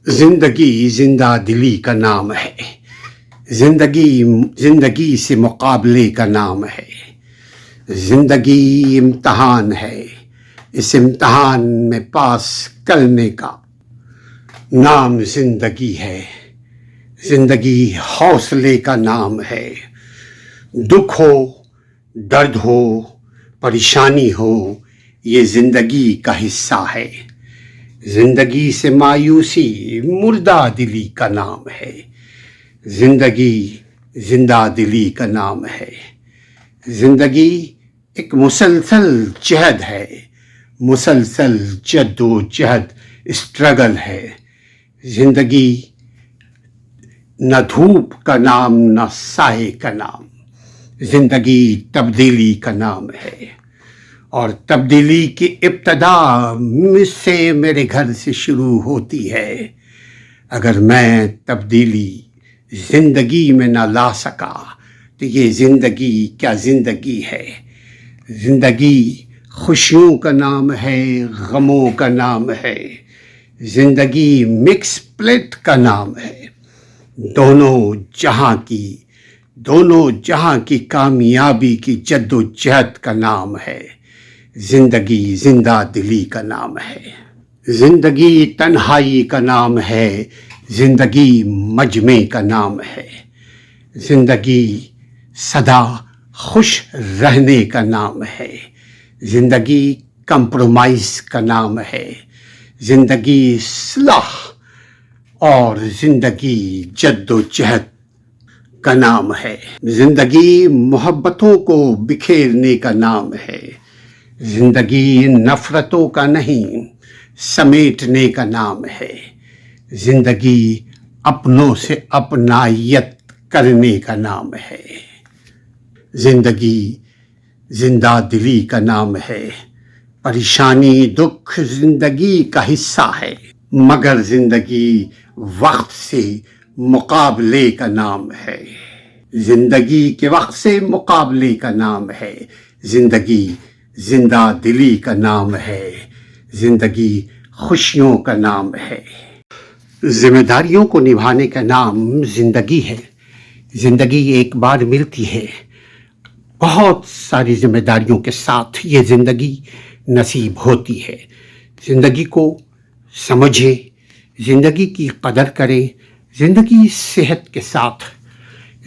زندگی زندہ دلی کا نام ہے. زندگی سے مقابلے کا نام ہے. زندگی امتحان ہے. اس امتحان میں پاس کرنے کا نام زندگی ہے. زندگی حوصلے کا نام ہے. دکھ ہو، درد ہو، پریشانی ہو، یہ زندگی کا حصہ ہے. زندگی سے مایوسی مردہ دلی کا نام ہے. زندگی زندہ دلی کا نام ہے. زندگی ایک مسلسل جہد ہے. مسلسل جد و جہد اسٹرگل ہے. زندگی نہ دھوپ کا نام نہ سائے کا نام. زندگی تبدیلی کا نام ہے. اور تبدیلی کی ابتدا مجھ سے، میرے گھر سے شروع ہوتی ہے. اگر میں تبدیلی زندگی میں نہ لا سکا تو یہ زندگی کیا زندگی ہے؟ زندگی خوشیوں کا نام ہے، غموں کا نام ہے. زندگی مکس پلیٹ کا نام ہے. دونوں جہاں کی کامیابی کی جد و جہد کا نام ہے. زندگی زندہ دلی کا نام ہے. زندگی تنہائی کا نام ہے. زندگی مجمع کا نام ہے. زندگی سدا خوش رہنے کا نام ہے. زندگی کمپرومائز کا نام ہے. زندگی صلح اور زندگی جد و جہد کا نام ہے. زندگی محبتوں کو بکھیرنے کا نام ہے. زندگی نفرتوں کا نہیں، سمیٹنے کا نام ہے. زندگی اپنوں سے اپنائیت کرنے کا نام ہے. زندگی زندہ دلی کا نام ہے. پریشانی دکھ زندگی کا حصہ ہے، مگر زندگی وقت سے مقابلے کا نام ہے. زندگی کے وقت سے مقابلے کا نام ہے. زندگی زندہ دلی کا نام ہے. زندگی خوشیوں کا نام ہے. ذمہ داریوں کو نبھانے کا نام زندگی ہے. زندگی ایک بار ملتی ہے. بہت ساری ذمہ داریوں کے ساتھ یہ زندگی نصیب ہوتی ہے. زندگی کو سمجھے، زندگی کی قدر کریں. زندگی صحت کے ساتھ،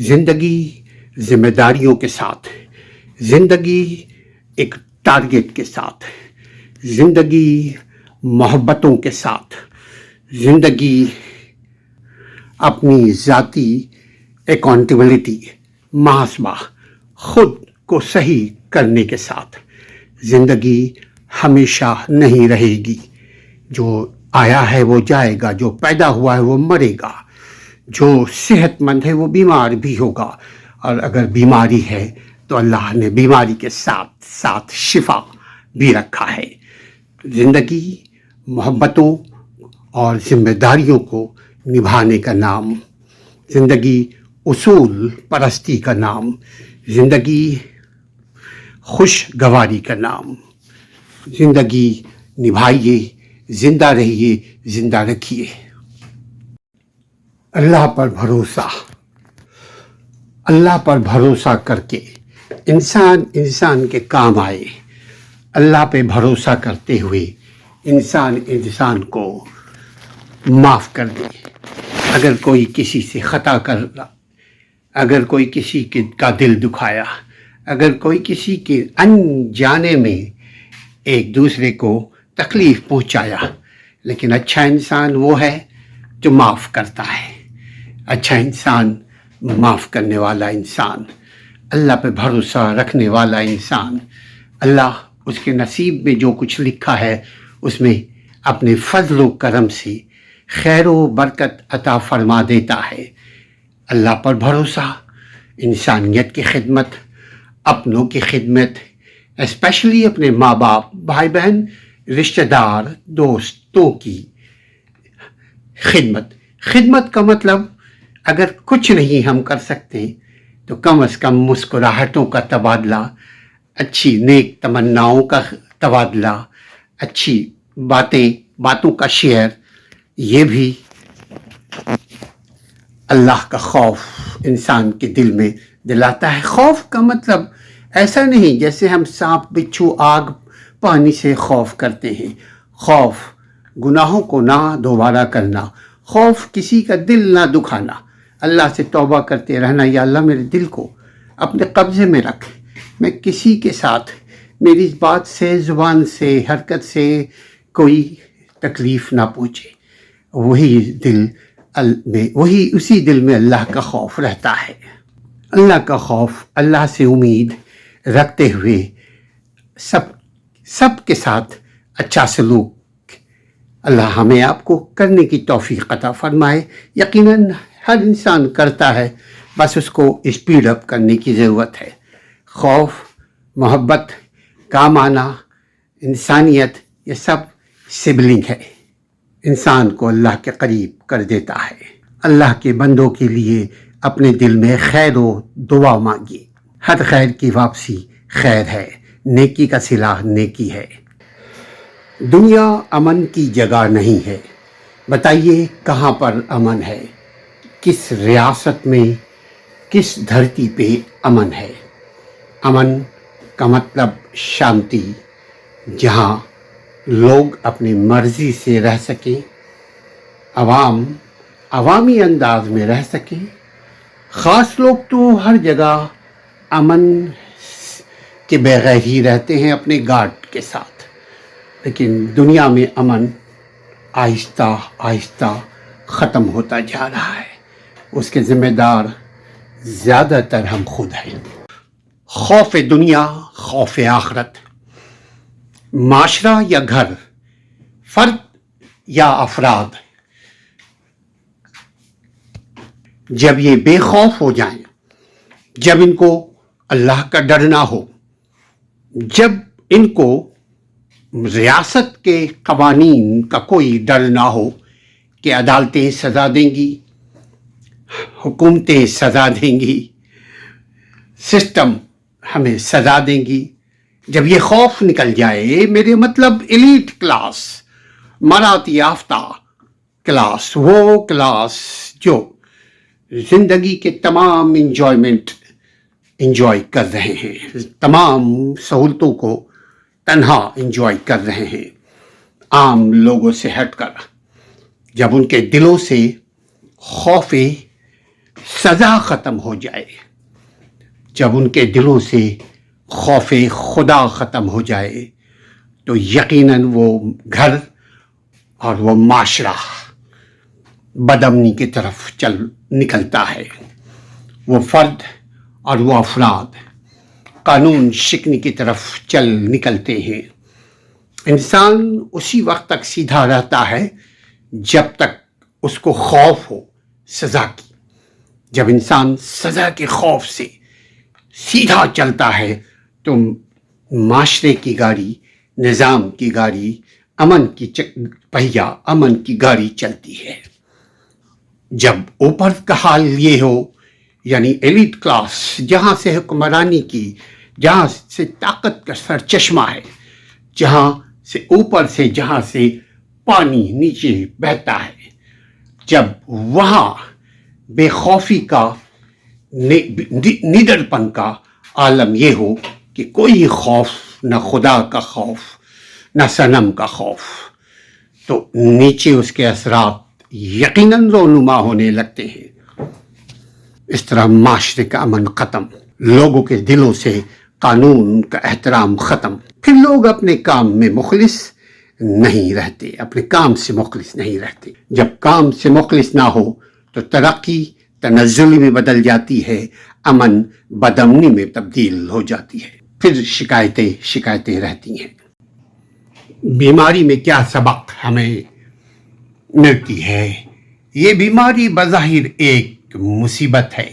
زندگی ذمہ داریوں کے ساتھ، زندگی ایک ٹارگٹ کے ساتھ، زندگی محبتوں کے ساتھ، زندگی اپنی ذاتی اکاؤنٹیبلٹی، محاسبہ، خود کو صحیح کرنے کے ساتھ. زندگی ہمیشہ نہیں رہے گی. جو آیا ہے وہ جائے گا، جو پیدا ہوا ہے وہ مرے گا، جو صحت مند ہے وہ بیمار بھی ہوگا، اور اگر بیماری ہے تو اللہ نے بیماری کے ساتھ ساتھ شفا بھی رکھا ہے. زندگی محبتوں اور ذمہ داریوں کو نبھانے کا نام. زندگی اصول پرستی کا نام. زندگی خوشگواری کا نام. زندگی نبھائیے، زندہ رہیے، زندہ رکھیے. اللہ پر بھروسہ کر کے انسان کے کام آئے. اللہ پہ بھروسہ کرتے ہوئے انسان کو معاف کر دے. اگر کوئی کسی سے خطا کر رہا، اگر کوئی کسی کا دل دکھایا، اگر کوئی کسی کے انجانے میں ایک دوسرے کو تکلیف پہنچایا، لیکن اچھا انسان وہ ہے جو معاف کرتا ہے. اچھا انسان، معاف کرنے والا انسان، اللہ پہ بھروسہ رکھنے والا انسان، اللہ اس کے نصیب میں جو کچھ لکھا ہے اس میں اپنے فضل و کرم سے خیر و برکت عطا فرما دیتا ہے. اللہ پر بھروسہ، انسانیت کی خدمت، اپنوں کی خدمت، اسپیشلی اپنے ماں باپ، بھائی بہن، رشتہ دار، دوستوں کی خدمت کا مطلب اگر کچھ نہیں ہم کر سکتے تو کم از کم مسکراہٹوں کا تبادلہ، اچھی نیک تمناؤں کا تبادلہ، اچھی باتوں کا شیئر، یہ بھی اللہ کا خوف انسان کے دل میں دلاتا ہے۔ خوف کا مطلب ایسا نہیں جیسے ہم سانپ، بچھو، آگ، پانی سے خوف کرتے ہیں۔ خوف گناہوں کو نہ دوبارہ کرنا، خوف کسی کا دل نہ دکھانا، اللہ سے توبہ کرتے رہنا، یا اللہ میرے دل کو اپنے قبضے میں رکھ، میں کسی کے ساتھ میری بات سے، زبان سے، حرکت سے کوئی تکلیف نہ پہنچے۔ اسی دل میں اللہ کا خوف رہتا ہے۔ اللہ کا خوف، اللہ سے امید رکھتے ہوئے سب کے ساتھ اچھا سلوک اللہ ہمیں آپ کو کرنے کی توفیق عطا فرمائے۔ یقیناً ہر انسان کرتا ہے، بس اس کو اسپیڈ اپ کرنے کی ضرورت ہے۔ خوف، محبت، کام آنا، انسانیت، یہ سب سبلنگ ہے، انسان کو اللہ کے قریب کر دیتا ہے۔ اللہ کے بندوں کے لیے اپنے دل میں خیر و دعا مانگیے۔ ہر خیر کی واپسی خیر ہے، نیکی کا صلہ نیکی ہے۔ دنیا امن کی جگہ نہیں ہے، بتائیے کہاں پر امن ہے؟ کس ریاست میں، کس دھرتی پہ امن ہے؟ امن کا مطلب شانتی، جہاں لوگ اپنی مرضی سے رہ سکیں، عوامی انداز میں رہ سکیں۔ خاص لوگ تو ہر جگہ امن کے بغیر ہی رہتے ہیں اپنے گارڈ کے ساتھ، لیکن دنیا میں امن آہستہ آہستہ ختم ہوتا جا رہا ہے۔ اس کے ذمہ دار زیادہ تر ہم خود ہیں۔ خوف دنیا، خوف آخرت، معاشرہ یا گھر، فرد یا افراد، جب یہ بے خوف ہو جائیں، جب ان کو اللہ کا ڈر نہ ہو، جب ان کو ریاست کے قوانین کا کوئی ڈر نہ ہو کہ عدالتیں سزا دیں گی، حکومتیں سزا دیں گی، سسٹم ہمیں سزا دیں گی، جب یہ خوف نکل جائے، میرے مطلب ایلیٹ کلاس، مراتب یافتہ کلاس، وہ کلاس جو زندگی کے تمام انجوائے کر رہے ہیں، تمام سہولتوں کو تنہا انجوائے کر رہے ہیں، عام لوگوں سے ہٹ کر، جب ان کے دلوں سے خوف سزا ختم ہو جائے، جب ان کے دلوں سے خوف خدا ختم ہو جائے، تو یقیناً وہ گھر اور وہ معاشرہ بدامنی کی طرف نکلتا ہے، وہ فرد اور وہ افراد قانون شکنی کی طرف نکلتے ہیں۔ انسان اسی وقت تک سیدھا رہتا ہے جب تک اس کو خوف ہو سزا کی۔ جب انسان سزا کے خوف سے سیدھا چلتا ہے تو معاشرے کی گاڑی، نظام کی گاڑی، امن کی پہیا، امن کی گاڑی چلتی ہے۔ جب اوپر کا حال یہ ہو، یعنی ایلیٹ کلاس، جہاں سے حکمرانی کی، جہاں سے طاقت کا سرچشمہ ہے، جہاں سے پانی نیچے بہتا ہے، جب وہاں بے خوفی کا، نیڈرپن کا عالم یہ ہو کہ کوئی خوف، نہ خدا کا خوف، نہ صنم کا خوف، تو نیچے اس کے اثرات یقیناً رونما ہونے لگتے ہیں۔ اس طرح معاشرے کا امن ختم، لوگوں کے دلوں سے قانون کا احترام ختم، پھر لوگ اپنے کام میں مخلص نہیں رہتے، اپنے کام سے مخلص نہیں رہتے۔ جب کام سے مخلص نہ ہو تو ترقی تنزلی میں بدل جاتی ہے، امن بدامنی میں تبدیل ہو جاتی ہے، پھر شکایتیں رہتی ہیں۔ بیماری میں کیا سبق ہمیں ملتی ہے؟ یہ بیماری بظاہر ایک مصیبت ہے،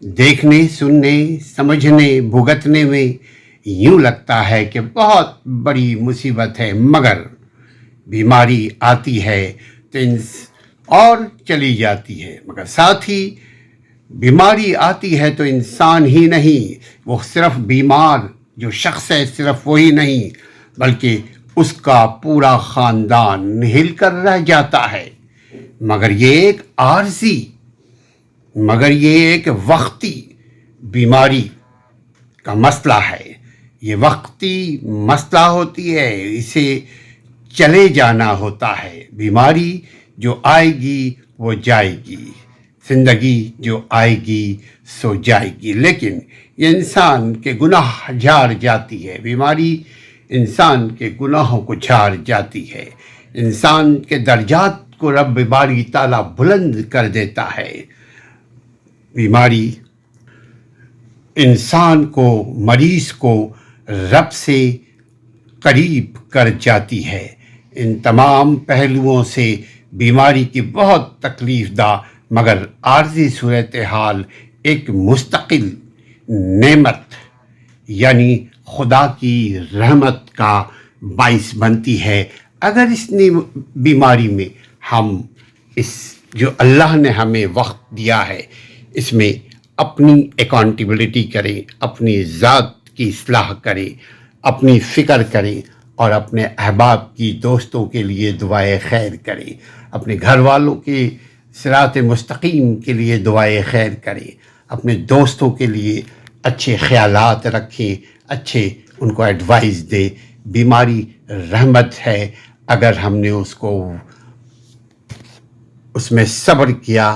دیکھنے، سننے، سمجھنے، بھگتنے میں یوں لگتا ہے کہ بہت بڑی مصیبت ہے، مگر بیماری آتی ہے تو اور چلی جاتی ہے، مگر ساتھ ہی بیماری آتی ہے تو انسان ہی نہیں، وہ صرف بیمار جو شخص ہے صرف وہی نہیں، بلکہ اس کا پورا خاندان ہل کر رہ جاتا ہے۔ مگر یہ ایک عارضی، مگر یہ ایک وقتی بیماری کا مسئلہ ہے، یہ وقتی مسئلہ ہوتی ہے، اسے چلے جانا ہوتا ہے۔ بیماری جو آئے گی وہ جائے گی، زندگی جو آئے گی سو جائے گی، لیکن یہ انسان کے گناہ جھاڑ جاتی ہے۔ بیماری انسان کے گناہوں کو جھاڑ جاتی ہے، انسان کے درجات کو رب باری تعالیٰ بلند کر دیتا ہے۔ بیماری انسان کو، مریض کو رب سے قریب کر جاتی ہے۔ ان تمام پہلوؤں سے بیماری کی بہت تکلیف دہ مگر عارضی صورتحال ایک مستقل نعمت یعنی خدا کی رحمت کا باعث بنتی ہے، اگر اس بیماری میں ہم اس جو اللہ نے ہمیں وقت دیا ہے اس میں اپنی اکاؤنٹیبلٹی کریں، اپنی ذات کی اصلاح کریں، اپنی فکر کریں اور اپنے احباب کی دوستوں کے لیے دعائے خیر کریں، اپنے گھر والوں کے صراط مستقیم کے لیے دعائے خیر کریں، اپنے دوستوں کے لیے اچھے خیالات رکھیں، اچھے ان کو ایڈوائز دیں۔ بیماری رحمت ہے، اگر ہم نے اس میں صبر کیا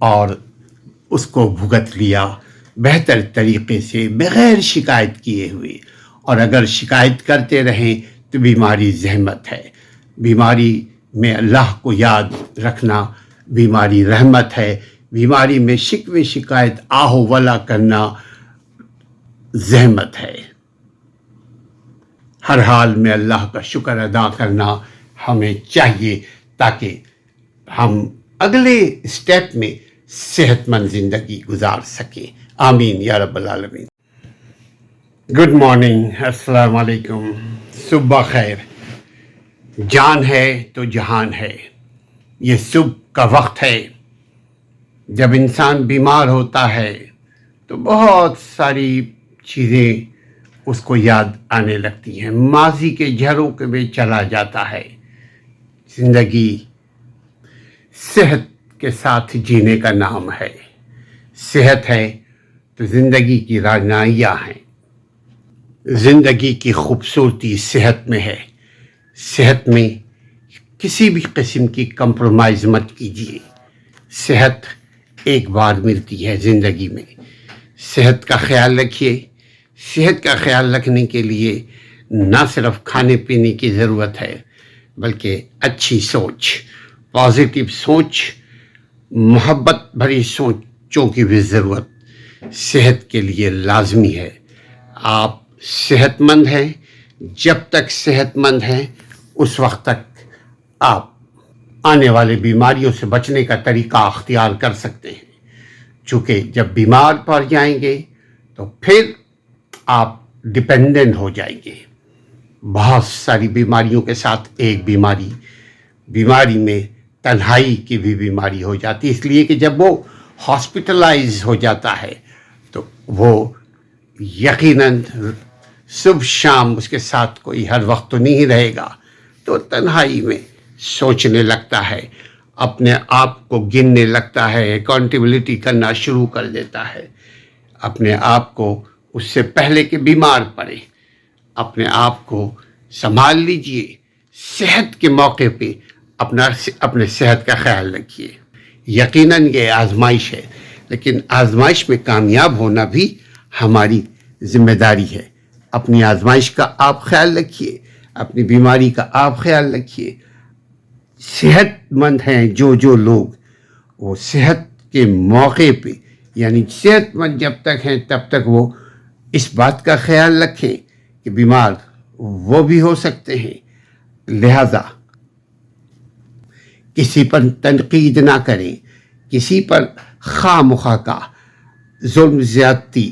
اور اس کو بھگت لیا بہتر طریقے سے بغیر شکایت کیے ہوئے، اور اگر شکایت کرتے رہیں تو بیماری زحمت ہے۔ بیماری میں اللہ کو یاد رکھنا بیماری رحمت ہے، بیماری میں شکوے شکایت آہو ولا کرنا زحمت ہے۔ ہر حال میں اللہ کا شکر ادا کرنا ہمیں چاہیے تاکہ ہم اگلے اسٹیپ میں صحت مند زندگی گزار سکیں۔ آمین یا رب العالمین۔ گڈ مارننگ، السلام علیکم، صبح خیر۔ جان ہے تو جہان ہے، یہ صبح کا وقت ہے۔ جب انسان بیمار ہوتا ہے تو بہت ساری چیزیں اس کو یاد آنے لگتی ہیں، ماضی کے جھروکے میں چلا جاتا ہے۔ زندگی صحت کے ساتھ جینے کا نام ہے۔ صحت ہے تو زندگی کی رعنائیاں ہیں۔ زندگی کی خوبصورتی صحت میں ہے۔ صحت میں کسی بھی قسم کی کمپرومائز مت کیجیے۔ صحت ایک بار ملتی ہے زندگی میں، صحت کا خیال رکھیے۔ صحت کا خیال رکھنے کے لیے نہ صرف کھانے پینے کی ضرورت ہے بلکہ اچھی سوچ، پازیٹیو سوچ، محبت بھری سوچوں کی بھی ضرورت صحت کے لیے لازمی ہے۔ آپ صحت مند ہیں، جب تک صحت مند ہیں اس وقت تک آپ آنے والے بیماریوں سے بچنے کا طریقہ اختیار کر سکتے ہیں، چونکہ جب بیمار پڑ جائیں گے تو پھر آپ ڈپینڈنٹ ہو جائیں گے۔ بہت ساری بیماریوں کے ساتھ ایک بیماری میں تنہائی کی بھی بیماری ہو جاتی ہے، اس لیے کہ جب وہ ہاسپٹلائز ہو جاتا ہے تو وہ یقیناً صبح شام اس کے ساتھ کوئی ہر وقت تو نہیں رہے گا، تو تنہائی میں سوچنے لگتا ہے، اپنے آپ کو گننے لگتا ہے، اکاؤنٹیبلٹی کرنا شروع کر دیتا ہے۔ اپنے آپ کو اس سے پہلے کہ بیمار پڑے اپنے آپ کو سنبھال لیجئے۔ صحت کے موقع پہ اپنے صحت کا خیال رکھیے۔ یقیناً یہ آزمائش ہے، لیکن آزمائش میں کامیاب ہونا بھی ہماری ذمہ داری ہے۔ اپنی آزمائش کا آپ خیال رکھیے، اپنی بیماری کا آپ خیال رکھیے۔ صحت مند ہیں جو لوگ، وہ صحت کے موقع پہ یعنی صحت مند جب تک ہیں تب تک وہ اس بات کا خیال رکھیں کہ بیمار وہ بھی ہو سکتے ہیں، لہذا کسی پر تنقید نہ کریں، کسی پر خواہ مخواہ کا ظلم زیادتی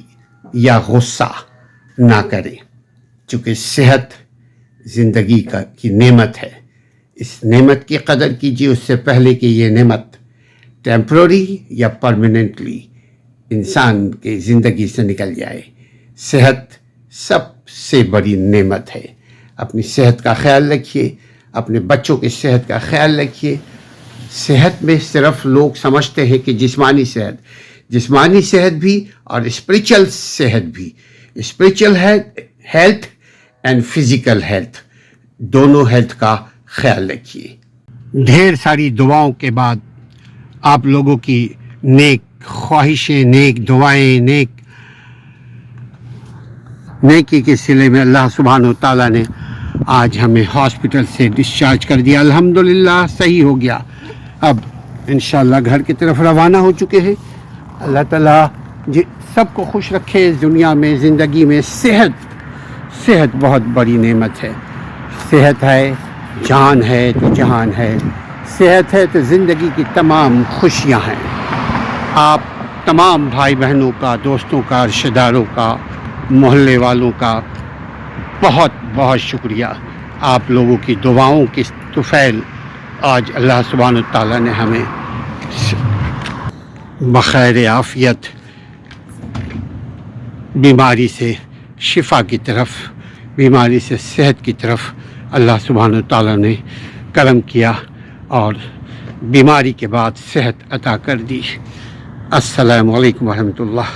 یا غصہ نہ کریں، چونکہ صحت زندگی کی نعمت ہے۔ اس نعمت کی قدر کیجیے اس سے پہلے کہ یہ نعمت ٹیمپرری یا پرماننٹلی انسان کی زندگی سے نکل جائے۔ صحت سب سے بڑی نعمت ہے۔ اپنی صحت کا خیال رکھیے، اپنے بچوں کی صحت کا خیال رکھیے، صحت میں صرف لوگ سمجھتے ہیں کہ جسمانی صحت بھی اور اسپریچل صحت بھی، spiritual health and physical health, دونوں ہیلتھ کا خیال رکھیے۔ ڈھیر ساری دعاؤں کے بعد، آپ لوگوں کی نیک خواہشیں، نیک دعائیں، نیکی کے صلے میں اللہ سبحانہ و تعالیٰ نے آج ہمیں ہاسپٹل سے ڈسچارج کر دیا، الحمدللہ صحیح ہو گیا۔ اب انشاءاللہ گھر کی طرف روانہ ہو چکے ہیں۔ اللہ تعالیٰ سب کو خوش رکھے اس دنیا میں، زندگی میں۔ صحت بہت بڑی نعمت ہے۔ صحت ہے جان ہے تو جہان ہے، صحت ہے تو زندگی کی تمام خوشیاں ہیں۔ آپ تمام بھائی بہنوں کا، دوستوں کا، رشتہ داروں کا، محلے والوں کا بہت بہت شکریہ۔ آپ لوگوں کی دعاؤں کی طفیل آج اللہ سبحانہ تعالیٰ نے ہمیں بخیر عافیت بیماری سے شفا کی طرف، بیماری سے صحت کی طرف اللہ سبحانہ تعالیٰ نے کرم کیا اور بیماری کے بعد صحت عطا کر دی۔ السلام علیکم ورحمۃ اللہ۔